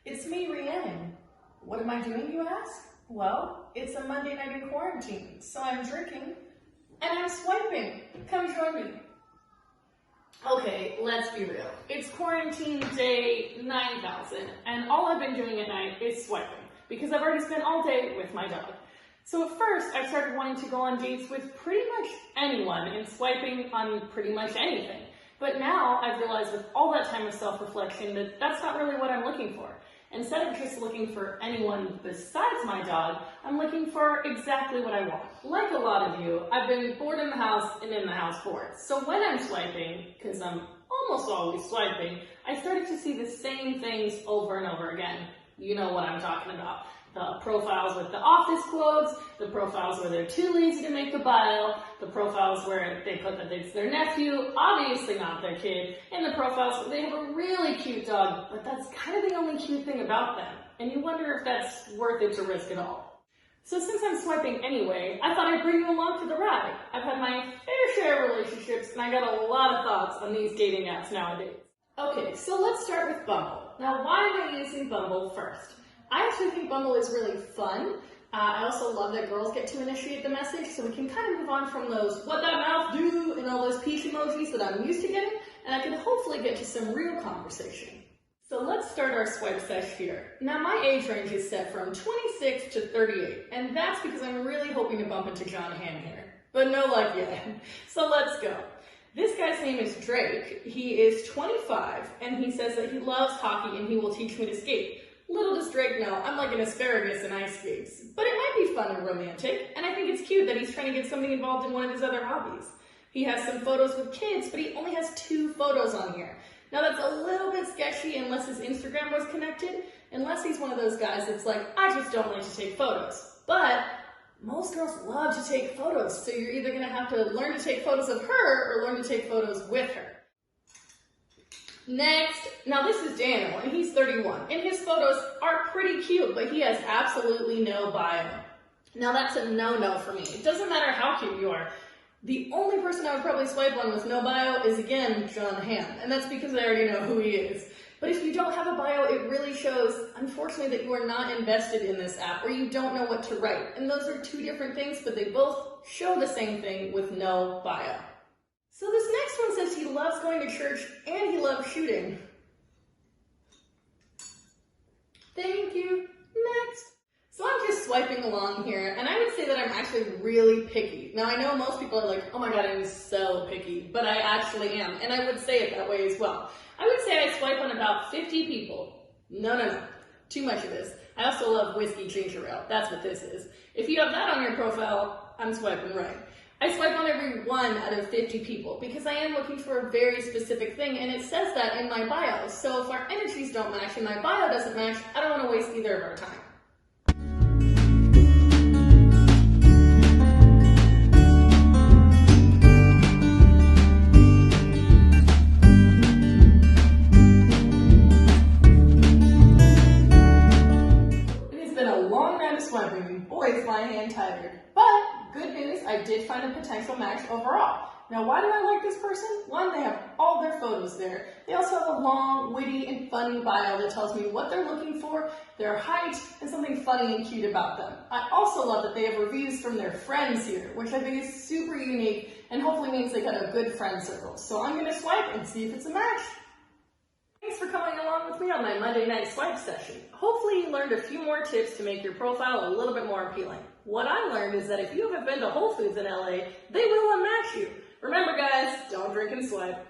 It's me, Rhiannon. What am I doing, you ask? Well, it's a Monday night in quarantine, so I'm drinking and I'm swiping. Come join me. Okay, let's be real. It's quarantine day 9,000, and all I've been doing at night is swiping, because I've already spent all day with my dog. So at first, I started wanting to go on dates with pretty much anyone and swiping on pretty much anything. But now I've realized with all that time of self-reflection that that's not really what I'm looking for. Instead of just looking for anyone besides my dog, I'm looking for exactly what I want. Like a lot of you, I've been bored in the house and in the house bored. So when I'm swiping, because I'm almost always swiping, I started to see the same things over and over again. You know what I'm talking about. The profiles with the office quotes, the profiles where they're too lazy to make a bio, the profiles where they put that it's their nephew, obviously not their kid, and the profiles where they have a really cute dog, but that's kind of the only cute thing about them. And you wonder if that's worth it to risk it all. So since I'm swiping anyway, I thought I'd bring you along for the ride. I've had my fair share of relationships, and I got a lot of thoughts on these dating apps nowadays. Okay, so let's start with Bumble. Now, why am I using Bumble first? I actually think Bumble is really fun. I also love that girls get to initiate the message, so we can kind of move on from those what that mouth do and all those peach emojis that I'm used to getting, and I can hopefully get to some real conversation. So let's start our swipe sesh here. Now my age range is set from 26 to 38, and that's because I'm really hoping to bump into John Hamm here. But no luck yet. So let's go. This guy's name is Drake. He is 25, and he says that he loves hockey and he will teach me to skate. Little does Drake know, I'm like an asparagus in ice skates. But it might be fun and romantic, and I think it's cute that he's trying to get somebody involved in one of his other hobbies. He has some photos with kids, but he only has 2 photos on here. Now that's a little bit sketchy unless his Instagram was connected, unless he's one of those guys that's like, I just don't like to take photos. But most girls love to take photos, so you're either gonna have to learn to take photos of her or learn to take photos with her. Next, now this is Daniel, and he's 31, and his photos are pretty cute, but he has absolutely no bio. Now that's a no-no for me. It doesn't matter how cute you are. The only person I would probably swipe on with no bio is, again, John Hamm, and that's because I already know who he is. But if you don't have a bio, it really shows, unfortunately, that you are not invested in this app, or you don't know what to write. And those are 2 different things, but they both show the same thing with no bio. So this next one says he loves going to church and he loves shooting. Thank you. Next. So I'm just swiping along here, and I would say that I'm actually really picky. Now I know most people are like, oh my god, I'm so picky, but I actually am, and I would say it that way as well. I would say I swipe on about 50 people. No. Too much of this. I also love whiskey ginger ale. That's what this is. If you have that on your profile, I'm swiping right. I swipe on every 1 out of 50 people because I am looking for a very specific thing, and it says that in my bio. So if our energies don't match and my bio doesn't match, I don't want to waste either of our time. It has been a long night of swiping. Boy, is my hand tired. But good news, I did find a potential match overall. Now, why do I like this person? 1, they have all their photos there. They also have a long, witty, and funny bio that tells me what they're looking for, their height, and something funny and cute about them. I also love that they have reviews from their friends here, which I think is super unique and hopefully means they got a good friend circle. So I'm going to swipe and see if it's a match. Thanks for coming along with me on my Monday night swipe session. Hopefully you learned a few more tips to make your profile a little bit more appealing. What I learned is that if you haven't been to Whole Foods in LA, they will unmatch you. Remember guys, don't drink and swipe.